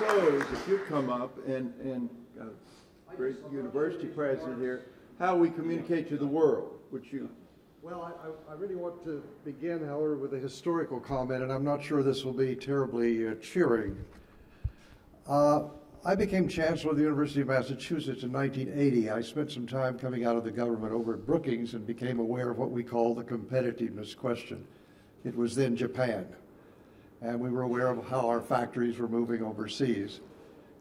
close, if you come up and great university president here, how we communicate to the world, which you... Well, I really want to begin, however, with a historical comment, and I'm not sure this will be terribly cheering. I became chancellor of the University of Massachusetts in 1980. I spent some time coming out of the government over at Brookings and became aware of what we call the competitiveness question. It was then Japan, and we were aware of how our factories were moving overseas.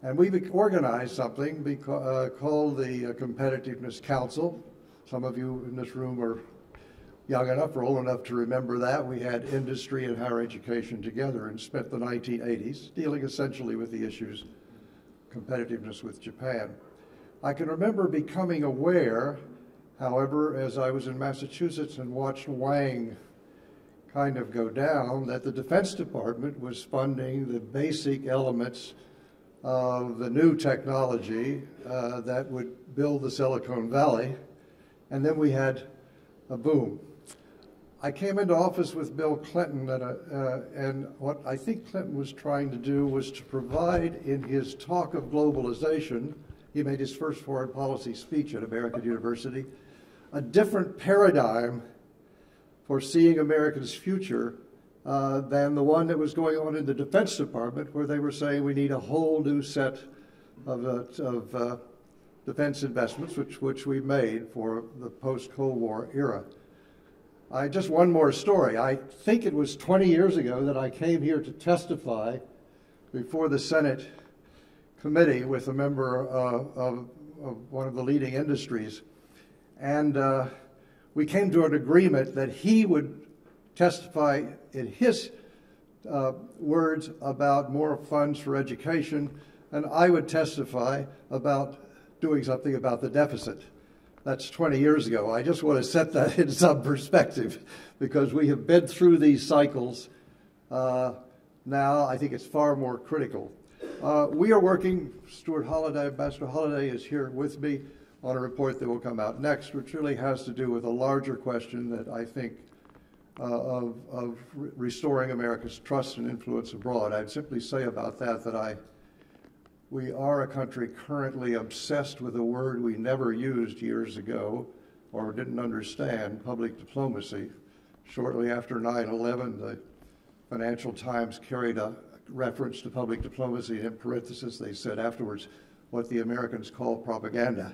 And we organized something called the Competitiveness Council. Some of you in this room are young enough or old enough to remember that. We had industry and higher education together and spent the 1980s dealing essentially with the issues competitiveness with Japan. I can remember becoming aware, however, as I was in Massachusetts and watched Wang kind of go down, that the Defense Department was funding the basic elements of the new technology that would build the Silicon Valley, and then we had a boom. I came into office with Bill Clinton, and what I think Clinton was trying to do was to provide in his talk of globalization, he made his first foreign policy speech at American University, a different paradigm for seeing America's future than the one that was going on in the Defense Department, where they were saying we need a whole new set of defense investments, which we made for the post-Cold War era. Just one more story. I think it was 20 years ago that I came here to testify before the Senate committee with a member of one of the leading industries. And we came to an agreement that he would testify in his words about more funds for education, and I would testify about doing something about the deficit. That's 20 years ago. I just want to set that in some perspective because we have been through these cycles. Now I think it's far more critical. We are working, Ambassador Holliday is here with me on a report that will come out next, which really has to do with a larger question that I think of restoring America's trust and influence abroad. I'd simply say about that we are a country currently obsessed with a word we never used years ago or didn't understand, public diplomacy. Shortly after 9/11, the Financial Times carried a reference to public diplomacy, and in parentheses they said afterwards what the Americans call propaganda.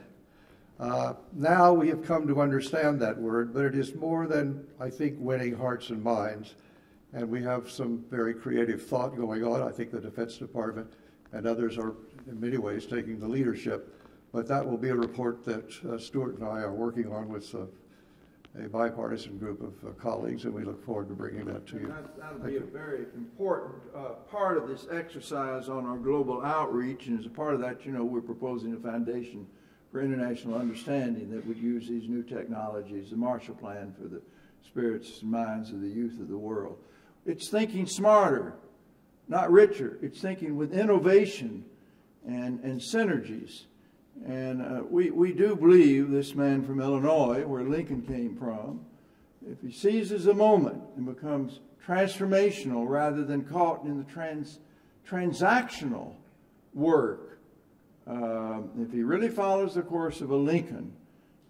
Now we have come to understand that word, but it is more than, I think, winning hearts and minds, and we have some very creative thought going on. I think the Defense Department and others are in many ways taking the leadership, but that will be a report that Stuart and I are working on with a bipartisan group of colleagues, and we look forward to bringing that to you. That'll be a very important part of this exercise on our global outreach, and as a part of that, we're proposing a foundation for international understanding that would use these new technologies, the Marshall Plan for the spirits and minds of the youth of the world. It's thinking smarter, not richer. It's thinking with innovation and synergies. And we do believe this man from Illinois, where Lincoln came from, if he seizes a moment and becomes transformational rather than caught in the transactional work, if he really follows the course of a Lincoln,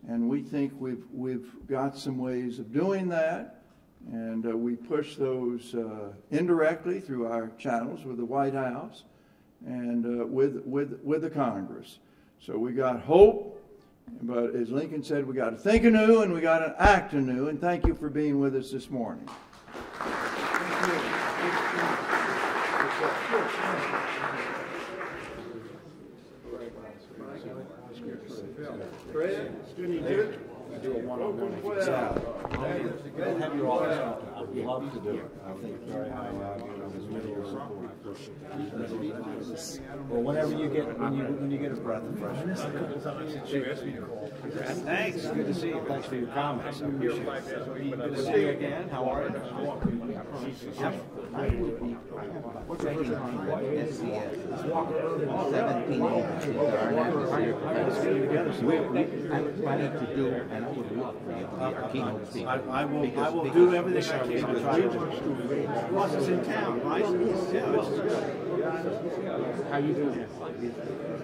and we think we've got some ways of doing that, and we push those indirectly through our channels with the White House and with the Congress. So we got hope, but as Lincoln said, we got to think anew and we got to act anew. And thank you for being with us this morning. Do a one-on-one with you. Have your office. I'd love to do it. I think very highly of you as many as well, whenever you get when you get a breath of fresh air. Thanks. Good to see you. Thanks for your comments. I appreciate it. Good to see you again. How are you? What's your first name? 17 I'm planning to do, and I would love for you to be our keynote speaker. I will do everything I can to try to. Plus, it's in town, right? Yeah, How you doing?